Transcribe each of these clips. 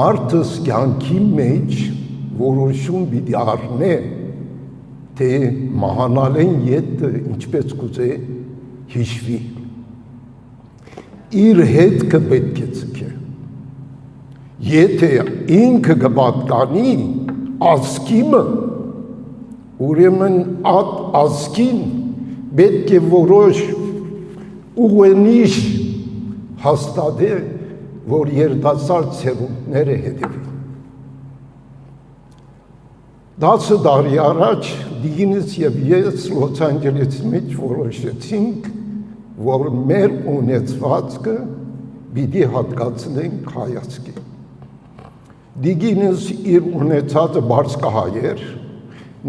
մարդս կյանքի մեջ որոշում պիտի առնե, թե մահանալեն ետը ինչպես կուզե հիշվի։ Իր հետքը պետք է ձգե։ Եթե ինքը կպատկանի ազգիմը, ուրեմն այդ ազգին պետք է որոշ ուղենիշ հաստատե, որ երիտասարդ սերունդները հետևի։ 10 տարի առաջ Դինս և ես Լոս Անջելեսի մեջ որոշեցինք, որ մեր ունեցվածքը պիտի հատկացնենք հայացքի։ Դինս իր ունեցածը բարձկահայեր,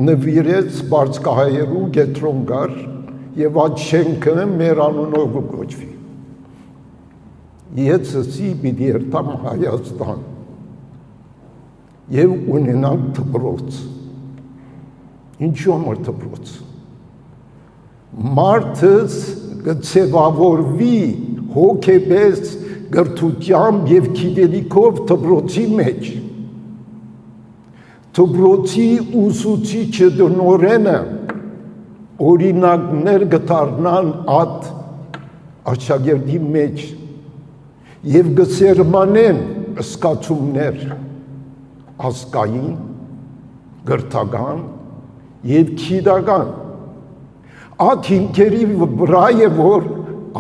նվիրեց բարձկահայերու կենտրոն կար և այդ շենքը մեր անունով կոչվի։ Ես ասի պիտի երթամ Հայաստան և ունենանք դպրոց։ Ինչու համար դպրոց։ Մարդս կձևավորվի հոգեպես գրթությամբ և գիտելիքով դպրոցի մեջ։ Դպրոցի ուսուցիչը տնօրենը օրինակներ կդառնան այդ աշակերտի մեջ և կսերմանեն զգացումներ ազգային, կրթական և գիտական։ Այդ հիմքերի վրա է, որ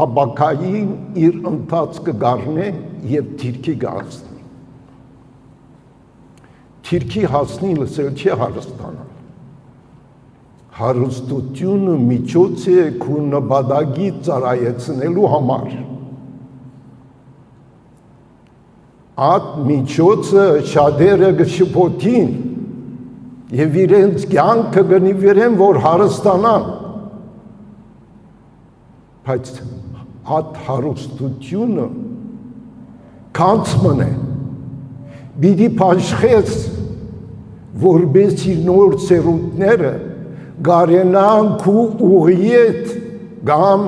ապագային իր ընթացքը կառնե և դիրքի կհասնի։ Դիրքի հասնի լսել չի հարստանալ։ Հարստությունը միջոց է քո նպատակի ծառայեցնելու համար։ Այդ միջոցը շատերը կշփոթին և իրենց կյանքը կնվիրեն, որ հարստանան, բայց այդ հարստությունը կանցմն է, պիտի փաշխես, որպեսզի նոր սերունդները կարենան քո ուղի հետ կամ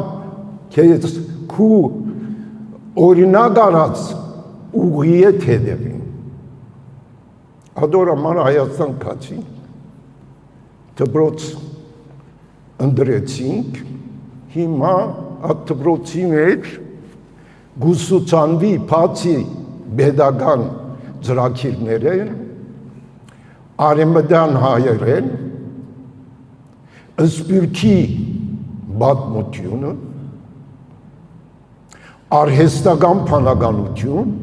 քո օրինակ արած ուղի հետ հետևին։ Այդ համար Հայաստան գացինք, դպրոց ընտրեցինք, հիմա այդ դպրոցի մեջ կուսուցանվի բացի պետական ծրագիրները, արևմտյան հայերեն, սփյուռքի պատմությունը, արհեստական բանականություն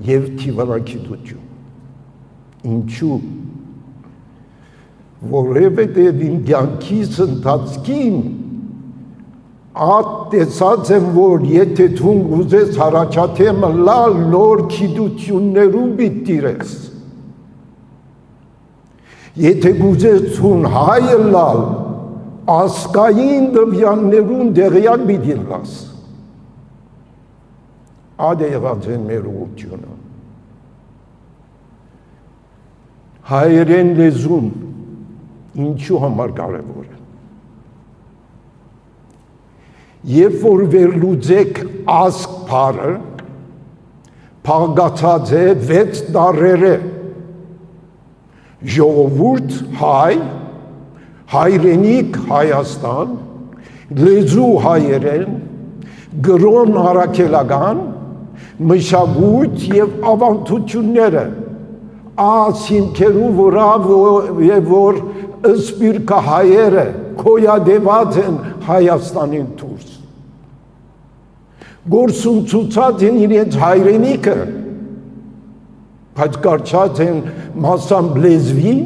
և թիվանագիտություն։ Ինչու՞։ Որովհետև իմ կյանքիս ընթացքին այդ տեսած եմ, որ եթե դու ուզես առաջադեմը լալ նոր գիտություններում պիտի տիրես։ Եթե ուզես դու հայը լալ ազգային տվյալներում դեղյակ պիտի լաս։ Այդ է եղած է մեր ուղղությունը։ Հայերեն լեզուն ինչու համար կարևոր է։ Երբ որ վերլուծեք ազգ բառը, փաղկացած է 6 տառերը՝ ժողովուրդ հայ, հայրենիք Հայաստան, լեզու հայերեն, գրոն առաքելական, մշակույթ և ավանդությունները, այս հիմքերու վրա որ սփյուռքը հայերը գոյատևած են Հայաստանին դուրս։ Գործունեացած են իրենց հայրենիքը, բայց կարճած են մասամբ լեզվին,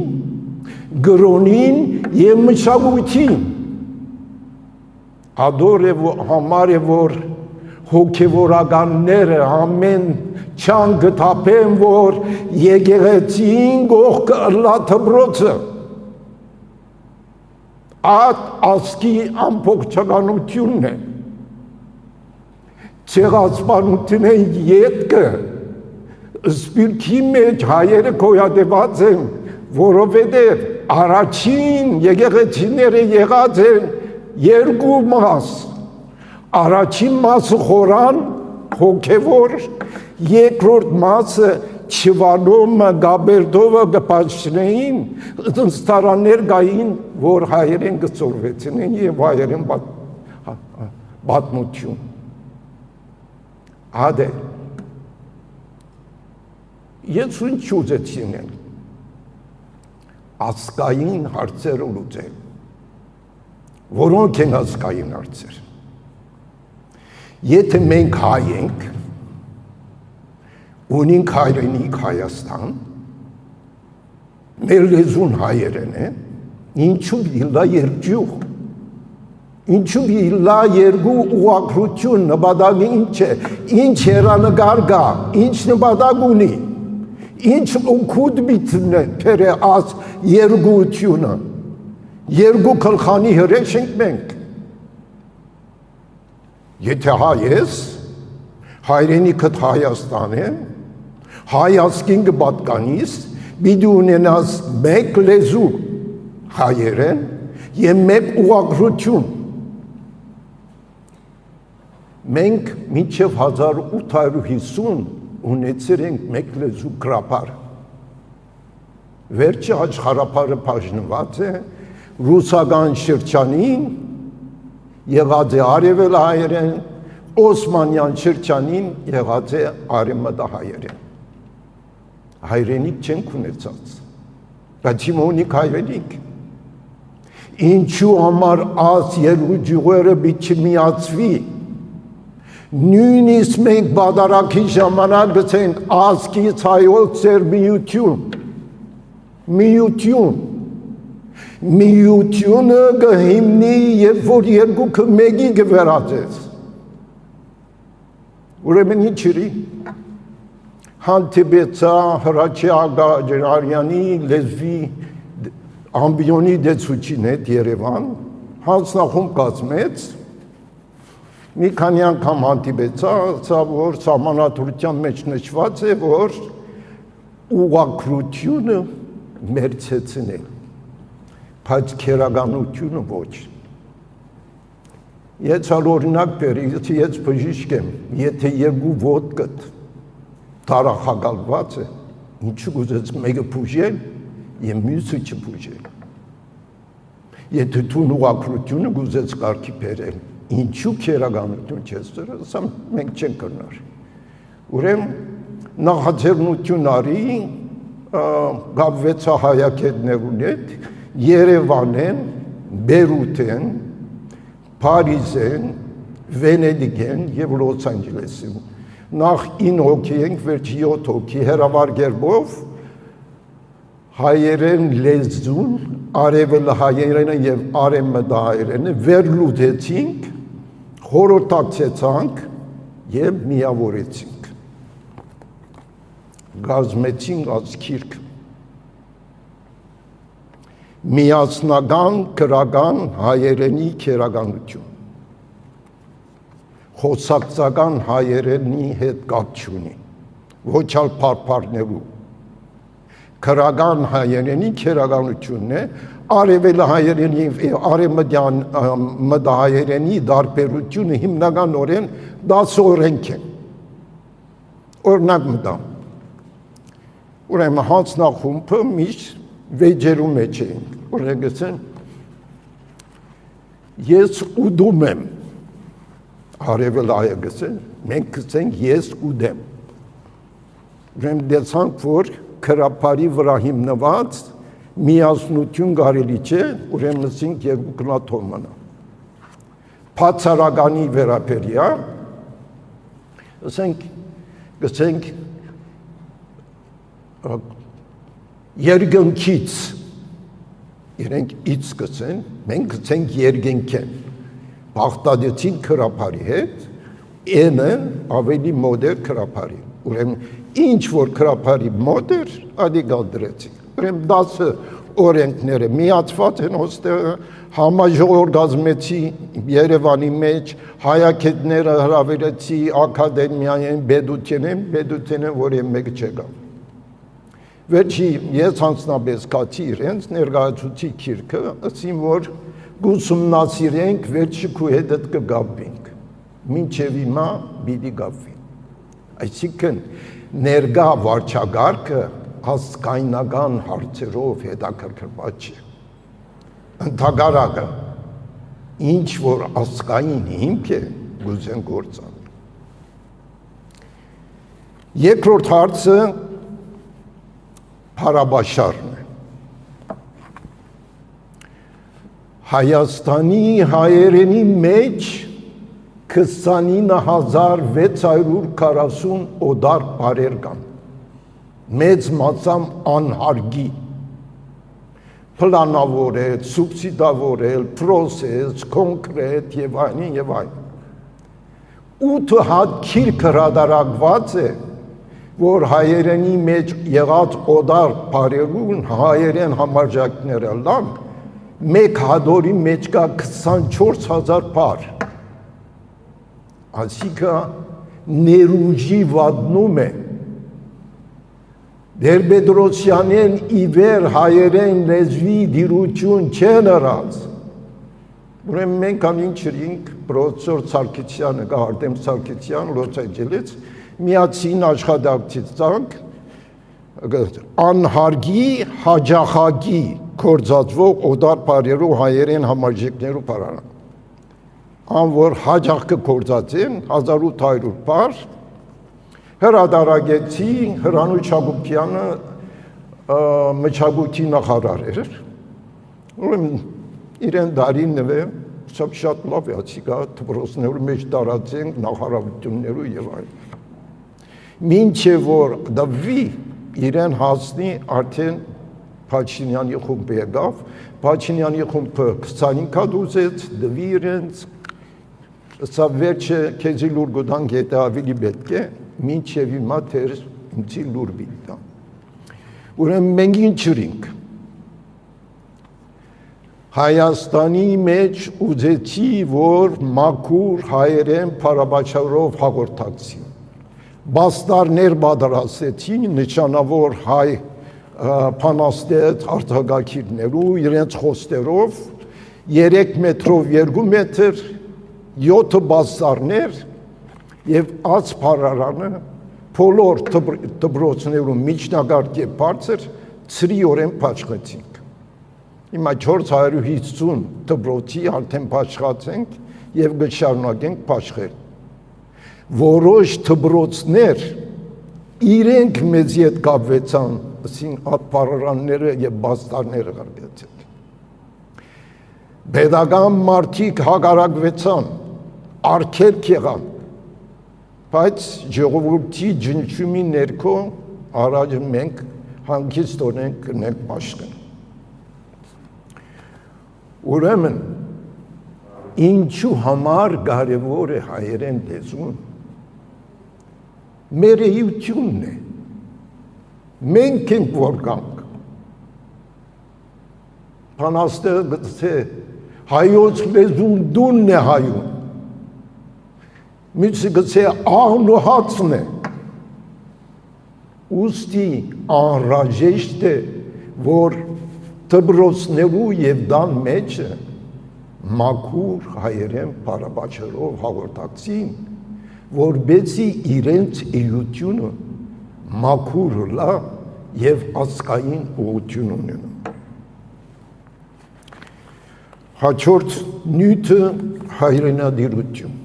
գրոնին և մշակույթին։ Ադոր համար է, որ հոգևորականները ամեն չան գտապեն, որ եկեղեցին կողքը ըլլա դպրոցը։ Այդ ազգի ամբողջականությունն է։ Ցեղասպանության ետքը սփյուռքի մեջ հայերը գոյատևած են, որովհետև առաջին եկեղեցիները եղած են երկու մաս։ Առաջին մասը խորան հոգևոր, երկրորդ մասը Չվանոմը գաբերդովը գպաշնեին ստարաններ գային, որ հայերեն գծորվեցին և հայերեն բատմություն։ Հադե, ես ինչ ուզեցին են, ասկային հարցեր ուլուծել, որոնք են ասկային հարցեր։ Եթե մենք հայ ենք, ունենք հայրենիք Հայաստան, մեր լեզուն հայերեն է, ինչու իլա երջուղ, ինչու իլա երկու ուղակրություն նպատակը ինչ է, ինչ հեռանկար գա, ինչ նպատակ ունի, ինչ օգուտ միտն է փերը աս երկությունը, երկու քլխանի հրեշ ենք մենք։ Եթե հայ ես, հայրենիքդ Հայաստան է, հայ ասկին կպատկանիս, պիտի ունենաս մեկ լեզու հայերեն և մեկ ուղղագրություն։ Մենք մինչև 1850 ունեցել ենք մեկ լեզու գրապար։ Վերջի աշխարհապարը բաժնված է ռուսական շրջանին, եղած է արևելահայերեն, Օսմանյան շրջանին եղած է արևմտահայերեն։ Հայրենիք չենք ունեցած, բայց հիմա ունենք հայրենիք։ Ինչու համար աս երկու ջուղերը պիտի չմիացվի։ Նույնիսկ մենք բادرակի ժամանակ գցենք ասկից հայոց ծեր միությունը կհիմնի, երբ որ երկուքը մեկի կվերածես։ Ուրեմն ինչի հանդիպեցա Հրաչյա Ջրարյանի լեզվի ամբիոնի դեցուչին հետ Երևան, հանձնախումբ կազմեց, մի քանի անգամ հանդիպեցա, ասա, որ սահմանադրության մեջ նշված է, որ ուղղագրությունը մերձեցնել, բայց քերականությունը ոչ։ Ես օրինակ բերի, ես բժիշկ եմ, եթե երկու ոտքդ տարախակալված է, ինչու գուզեց մեկը բուժել և մյուսը չբուժել։ Եթե դու ուղղագրությունը գուզեց կարգի բերել, ինչու քերականություն չես դրել, ասամ մենք չենք կրնար։ Ուրեմն նախաձեռնություն արի, գապվեցա հայագետներուն հետ, Երևան են, Բերութ են, Փարիզ են, Վենեդիգ են և Լոս Անջելես են։ Նախ 9 հոգի ենք, վերջ 7 հոգի հեռավար հայերեն լեզուն, արևելահայերենը և արևմտահայերենը վերլուծեցինք, խորհրդակցեցանք և միավորեցինք։ Կազմեցինք ազգիրք։ Միասնական գրական հայերենի քերականություն։ Խոսակցական հայերենի հետ կապ չունի, ոչ ալ փարփարներու։ Գրական հայերենի քերականությունն է, արևելահայերենի արևմտահայերենի տարբերությունը հիմնականորեն 10 օրենք են։ Օրինակ մտամ։ Ուրեմն հանձնախումբը միշտ վեճերու մեջ էին, ուրեմն գցեն, ես ուդում եմ, արևելահայը գցեն, մենք գցենք ես ուդեմ։ Ուրեմն դեցանք, որ քրապարի վրա հիմնված միասնություն կարելի չէ, ուրեմն ասենք երկու կնաթով մնա։ Բացառականի վերաբերյալ, գցենք երկնքից, իրենք ից գցեն, մենք գցենք երկնքեն, բաղտադեցին քրապարի հետ, N-ը ավելի մոտ էր քրապարի, ուրեմն ինչ որ քրապարի մոտ էր, ադիգալ դրեցինք, ուրեմն 10 օրենքները միացված են ոստեղը, համաժողոր կազմեցի Երևանի մեջ, հայագետները հրավիրեցի, ակադեմիային, Բեդութեն, որ մեկ չեկավ։ Վերջի ես հանձնապես կացի իրենց ներկայացուցի քիրքը, ասին որ ուսումնասիրենք, վերջի քու հետդ կգապվենք, մինչև հիմա պիտի գապվի։ Այսինքն ներկա վարչագարկը ազգայնական հարցերով հետաքրքրված չէ։ Ընդհակառակը ինչ որ ազգային հիմք է գուզեն գործան։ Երկրորդ հարցը փարաբաշարն է։ Հայաստանի հայերենի մեջ 29640 օդար բարեր կան, մեծ մասամբ անհարգի, պլանավորել, սուբսիդավորել, պրոսես, կոնկրետ եւ այլն եւ այլն։ 8 հատ քիրք հրադարակված է, որ հայերենի մեջ եղած օդար բարերուն հայերեն համարժակները լան, մեկ հադորի մեջ կա 24000 բար։ Այսինքն ներուժի վատնում է։ Տեր-Պետրոսյանեն իվեր հայերեն լեզվի դիրություն չեն ըրած։ Ուրեմն մենք անին չրինք պրոֆեսոր Սարգսյանը կա Արտեմ Սարգսյան Լոս Անջելես միացին աշխատակցից ցանկ անհարգի հաջախագի կորձածվող օդար բարերու հայերեն համարժեքներու պարարան։ Ան որ հաջախ կորձածեն 1800 բար հրադարագեցի Հրանուշ Հակոբյանը մշակույթի նախարար էր։ Ուրեմն իրեն դարին նվե շատ լավ է ասիկա դպրոցներու մեջ տարածեն նախարարություններու եւ այլն։ Մինչև որ դվի իրեն հասնի արդեն Փաշինյանի խումբը եկավ, Փաշինյանի խումբը 25 հատ ուզեց դվի իրենց սա վերջը քեզի լուր գոդան գետը ավելի պետք է մինչև հիմա թեր ինձի լուր բիտա։ Ուրեմն մենք ինչ չրինք։ Հայաստանի մեջ ուզեցի, որ մաքուր հայերեն փարաբաչարով հաղորդակցի։ Բաստարներ պատրաստեցին նշանավոր հայ փանաստետ արտագաղթիներու իրենց խոստերով 3 մետրով 2 մետր 7 բաստարներ եւ աց փարարանը բոլոր դպրոցներու միջնակարգ եւ բարձր ծրիորեն փաչխեցինք։ Հիմա 450 դպրոցի արդեն փաչխացենք եւ կշարունակենք փաչխել։ Որոշ դպրոցներ իրենք մեզ հետ կապվեցան, ասին ատփարարանները եւ բաստարները ղրկեցին։ Պետական մարդիկ հակարակվեցան, արգելք եղան, բայց ժողովրդի ջնջումի ներքո առաջ մենք հանգիստորեն կնենք պաշտեն։ Ուրեմն ինչու համար կարևոր է հայերեն լեզուն։ Մեր էությունն է, մենք ենք որ կանք, պանաստեղը գծե հայոց լեզուն դունն է հայուն, մյուսը գծե աղն ու հացն է, ուստի անհրաժեշտ է, որ դպրոցներու եւ դան մեջը մաքուր հայերեն փարաբաչարով հաղորդակցին, որբեցի իրենց էությունը մաքուր լա եւ ազգային ուղղություն ունենա։ Հաջորդ նյութը հայրենադիրություն։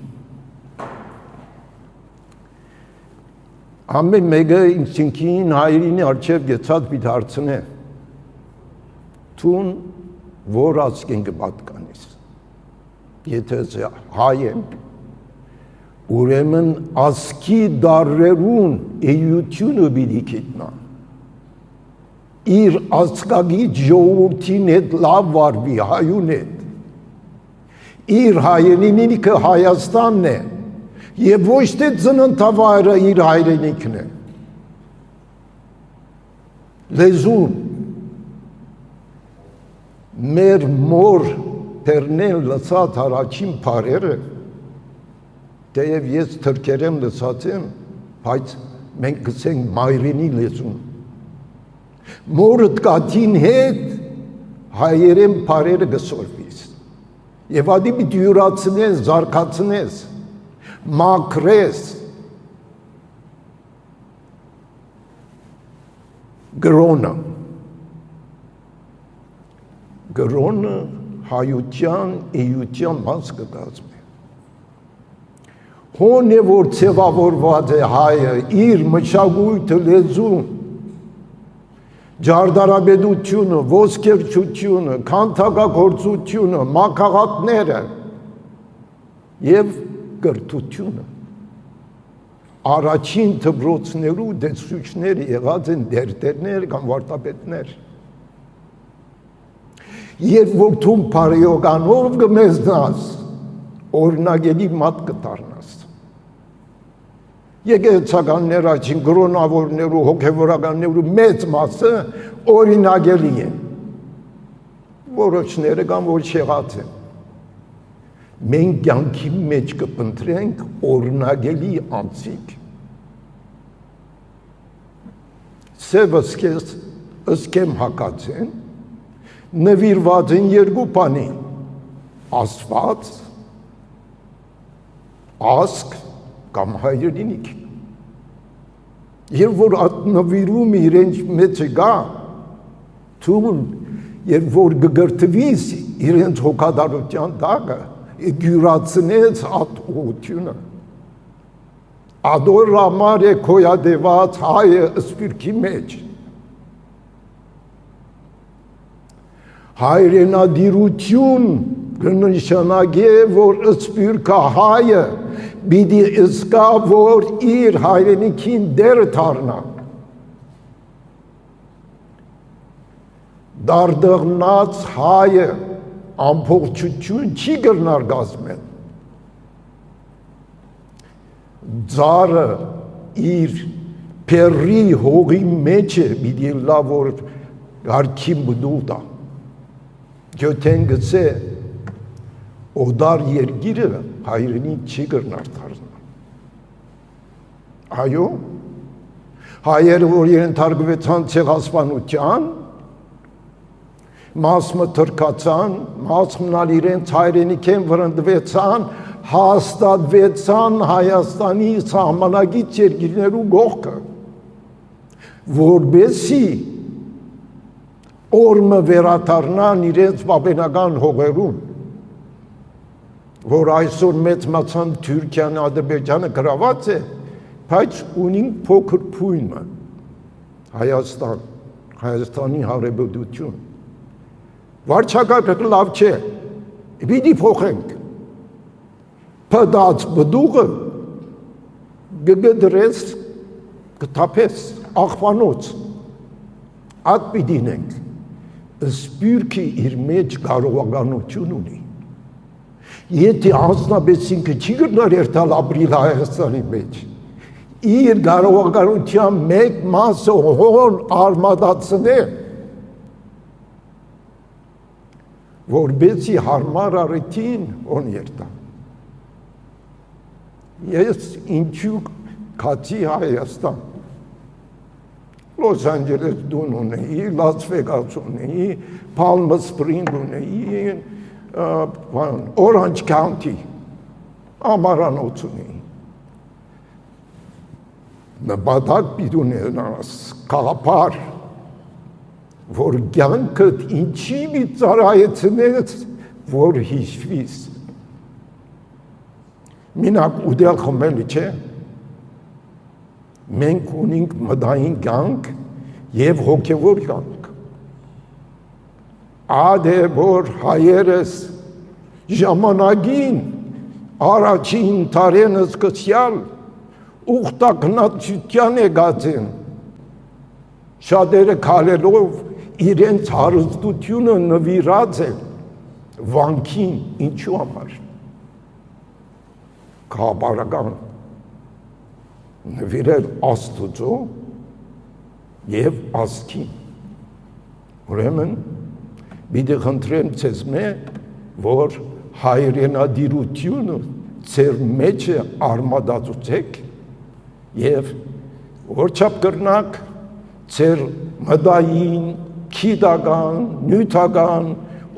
Ամեն մեկը ինքնին հայրենի առջև գեցած պիտի հարցնե տուն որ ազգին կպատկանես։ Եթե հայ եմ, ուրեմն ազգի դարերուն էությունը պիտի գիտնա։ Իր ազգագիծ ժողովրդին հետ լավ վարվի, հայուն հետ։ Իր հայրենիքը Հայաստանն է, եւ ոչ թե ծննդավայրը իր հայրենիքն է։ Լեզուն մեր մոր տերնեն լծած առաջին բարերը, թեև ես թրքերեմ լծած եմ, բայց մենք գցենք մայրենի լեզուն։ Մորդ կատին հետ հայերեն բարերը գսորվիս։ Եվ ադի պիտի յուրացնես, զարգացնես, մաքրես, գրոնը հայության էության մաս կկազմի։ Հոն է, որ ձևավորված է հայը իր մշակույթը, լեզուն, ջարդարաբեդությունը, ոսկերչությունը, քանդակագործությունը, մաքաղատները և կրթությունը։ Առաջին դպրոցներու դեսուչներ եղած են դերտերներ կամ վարդապետներ։ Երբ որ դու բարեյոգանով կմեզնաս, օրինագելի մատ կդառնաս։ Եկեղեցականներ առաջին գրոնավորներու, հոգևորականներու մեծ մասը օրինագելի են։ Որոշները կամ որ չեղած են։ Մենք կյանքի մեջ կփնտրենք օրինագելի անձիկ։ Սևը ըսկեմ հակած են, նվիրված են երկու բանի, Աստված, ասկ կամ հայրենիք։ Երբ որ նվիրում իրենց մեջ գա, թուն, երբ որ կգրտվիս իրենց հոգադարության տակը, գյուրացնեց այդ ուղությունը։ Ադոր համար է քոյադեված հայը սպիրկի մեջ։ Հայրենադիրություն կնշանակե, որ սպիրկը հայը պիտի զգա, որ իր հայրենիքին դեր դառնա։ Դարդղնած հայը ամբողջություն չի կրնար կազմել։ Ձարը իր փերի հողի մեջ է պիտի լա, որ հարկին բդուլ տա։ Գյոթեն գծե օդար երկիրը հայրենիք չի կրնար դառնալ։ Այո, հայերը, որ ենթարկվեցան ցեղասպանության, մասը թրկացան, մասմնալ իրենց հայրենիքեն վրընդվեցան, հաստատվեցան Հայաստանի սահմանագիծ երկիրներու գողքը, որբեսի օրմը վերադառնան իրենց պապենական հողերուն, որ այսօր մեծ մասամբ Թուրքիան, Ադրբեջանը գրաված է, բայց ունին փոքր փույնը, Հայաստանի հարաբերություն։ Վարչակարգը լավ չէ, պիտի փոխենք։ Պդած բդուղը գգդրես, կթափես, աղբանոց, այդ պիտինենք, սպիրկի իր մեջ կարողականություն ունի։ Եթե անձնաբեցինքը չի գտնար երթալ ապրիլ Հայաստանի մեջ, իր կարողականության մեկ մասը հոն արմադացնե, որբեցի հարմար առիթին ոն երտա։ Ես ինչու կացի Հայաստան, Los Angeles դուն ունեի, Las Vegas ունեի, Palm Springs ունեի, Orange County, ամարանոց ունեի։ Նպատակ պիտի ունենաս կաղապար, որ կյանքդ ինչի մի ծառայեցնես, որ հիշվիս։ Մինակ ուդել խմելի չէ, մենք ունենք մտային կյանք և հոգևոր կյանք։ Ադե որ հայերս ժամանակին առաջին տարենը սկսյալ ուղտակնացության եկած են, շատերը քալելով իրենց հարստությունը նվիրած են վանքին, ինչու համար։ Կաղապարական նվիրել Աստուծո և ազգին։ Ուրեմն պիտի խնդրեմ ձեզ որ հայրենադիրությունը ձեր մեջը արմադացուցեք և որչափ կրնակ ձեր մտային, գիտական, նյութական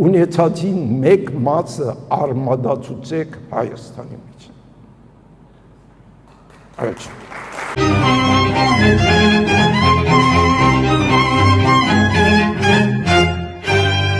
ունեցածին մեկ մասը արմադացուցեք Հայաստանի մեջ։ Այո։